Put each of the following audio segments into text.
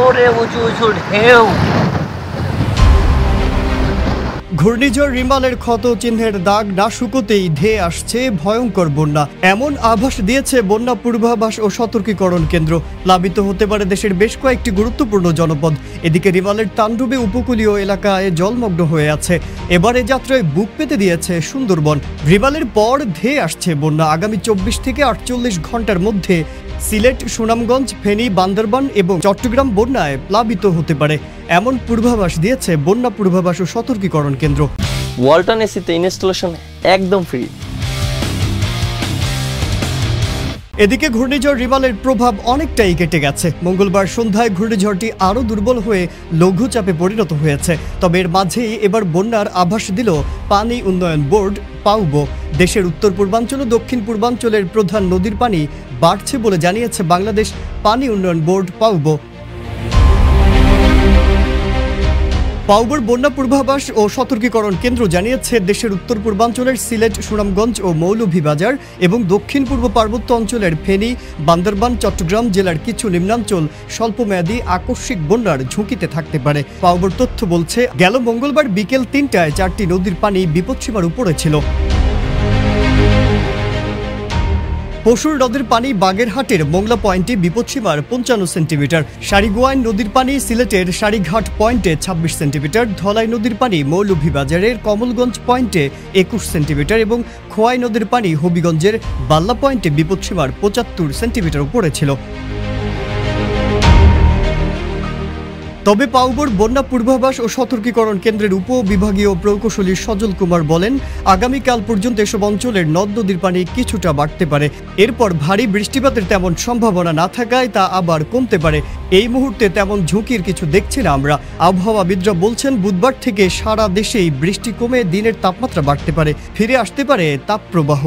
ওরে উঁচু উঁচু ঢেউ। ঘূর্ণিঝড় রিমালের ক্ষত চিহ্নের দাগ না শুকোতেই ধেয়ে আসছে ভয়ঙ্কর বন্যা। এমন আভাস দিয়েছে বন্যা পূর্বাভাস ও সতর্কীকরণ কেন্দ্র। প্লাবিত হতে পারে দেশের বেশ কয়েকটি গুরুত্বপূর্ণ জনপদ। এদিকে রিমালের তাণ্ডবে উপকূলীয় এলাকায় জলমগ্ন হয়ে আছে। এবারে যাত্রায় বুক পেতে দিয়েছে সুন্দরবন। রিমালের পর ধেয়ে আসছে বন্যা। আগামী 24 থেকে 48 ঘন্টার মধ্যে সিলেট, সুনামগঞ্জ, ফেনী, বান্দরবান এবং চট্টগ্রাম বন্যায় প্লাবিত হতে পারে এমন পূর্বাভাস দিয়েছে বন্যা পূর্বাভাস ও সতর্কীকরণ কেন্দ্র। ওয়ালটন এসিতে ইনস্টলেশন একদম ফ্রি। এদিকে ঘূর্ণিঝড় রিমালের প্রভাব অনেকটাই কেটে গেছে। মঙ্গলবার সন্ধ্যায় ঘূর্ণিঝড়টি আরও দুর্বল হয়ে লঘুচাপে পরিণত হয়েছে। তবে এর মাঝেই এবার বন্যার আভাস দিল পানি উন্নয়ন বোর্ড পাউবো। দেশের উত্তর পূর্বাঞ্চল ও দক্ষিণ পূর্বাঞ্চলের প্রধান নদীর পানি বাড়ছে বলে জানিয়েছে বাংলাদেশ পানি উন্নয়ন বোর্ড পাউবো। পাউবোর বন্যা পূর্বাভাস ও সতর্কীকরণ কেন্দ্র জানিয়েছে দেশের উত্তর পূর্বাঞ্চলের সিলেট, সুনামগঞ্জ ও মৌলভীবাজার এবং দক্ষিণ পূর্ব পার্বত্য অঞ্চলের ফেনী, বান্দরবান, চট্টগ্রাম জেলার কিছু নিম্নাঞ্চল স্বল্পমেয়াদী আকস্মিক বন্যার ঝুঁকিতে থাকতে পারে। পাউবোর তথ্য বলছে, গেল মঙ্গলবার বিকেল ৩টায় 4টি নদীর পানি বিপদসীমার উপরে ছিল। পশুর নদের পানি বাগেরহাটের মোংলা পয়েন্টে বিপদসীমার 55 সেন্টিমিটার, সারিগোয়াইন নদীর পানি সিলেটের সারিঘাট পয়েন্টে 26 সেন্টিমিটার, ধলাই নদীর পানি মৌলভীবাজারের কমলগঞ্জ পয়েন্টে 21 সেন্টিমিটার এবং খোয়াই নদীর পানি হবিগঞ্জের বাল্লা পয়েন্টে বিপদসীমার 75 সেন্টিমিটার উপরে ছিল। তবে পাউবোর বন্যা পূর্বাভাস ও সতর্কীকরণ কেন্দ্রের উপবিভাগীয় প্রকৌশলী সজল কুমার বলেন, আগামীকাল পর্যন্ত এসব অঞ্চলের নদ নদীর পানি কিছুটা বাড়তে পারে। এরপর ভারী বৃষ্টিপাতের তেমন সম্ভাবনা না থাকায় তা আবার কমতে পারে। এই মুহূর্তে তেমন ঝুঁকির কিছু দেখছি না আমরা। আবহাওয়াবিদরা বলছেন, বুধবার থেকে সারা দেশেই বৃষ্টি কমে দিনের তাপমাত্রা বাড়তে পারে, ফিরে আসতে পারে তাপপ্রবাহ।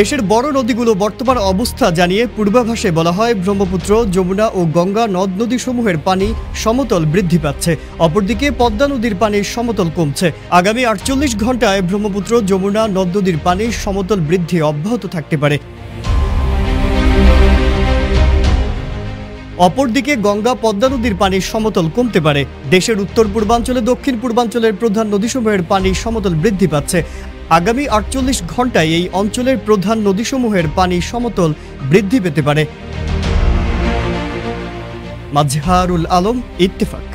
দেশের বড় নদীগুলো বর্তমান অবস্থা জানিয়ে পূর্বাভাসে বলা হয়, ব্রহ্মপুত্র, যমুনা ও গঙ্গা নদ নদীসমূহের পানি সমতল বৃদ্ধি পাচ্ছে। অপরদিকে পদ্মা নদীর পানির সমতল কমছে। আগামী 48 ঘন্টায় ব্রহ্মপুত্র, যমুনা নদ নদীর পানির সমতল বৃদ্ধি অব্যাহত থাকতে পারে। অপরদিকে গঙ্গা, পদ্মা নদীর পানির সমতল কমতে পারে। দেশের উত্তর পূর্বাঞ্চলে দক্ষিণ পূর্বাঞ্চলের প্রধান নদীসমূহের পানির সমতল বৃদ্ধি পাচ্ছে। আগামী 48 ঘন্টায় এই অঞ্চলের প্রধান নদীসমূহের পানি সমতল বৃদ্ধি পেতে পারে। মাজহারুল আলম, ইত্তেফাক।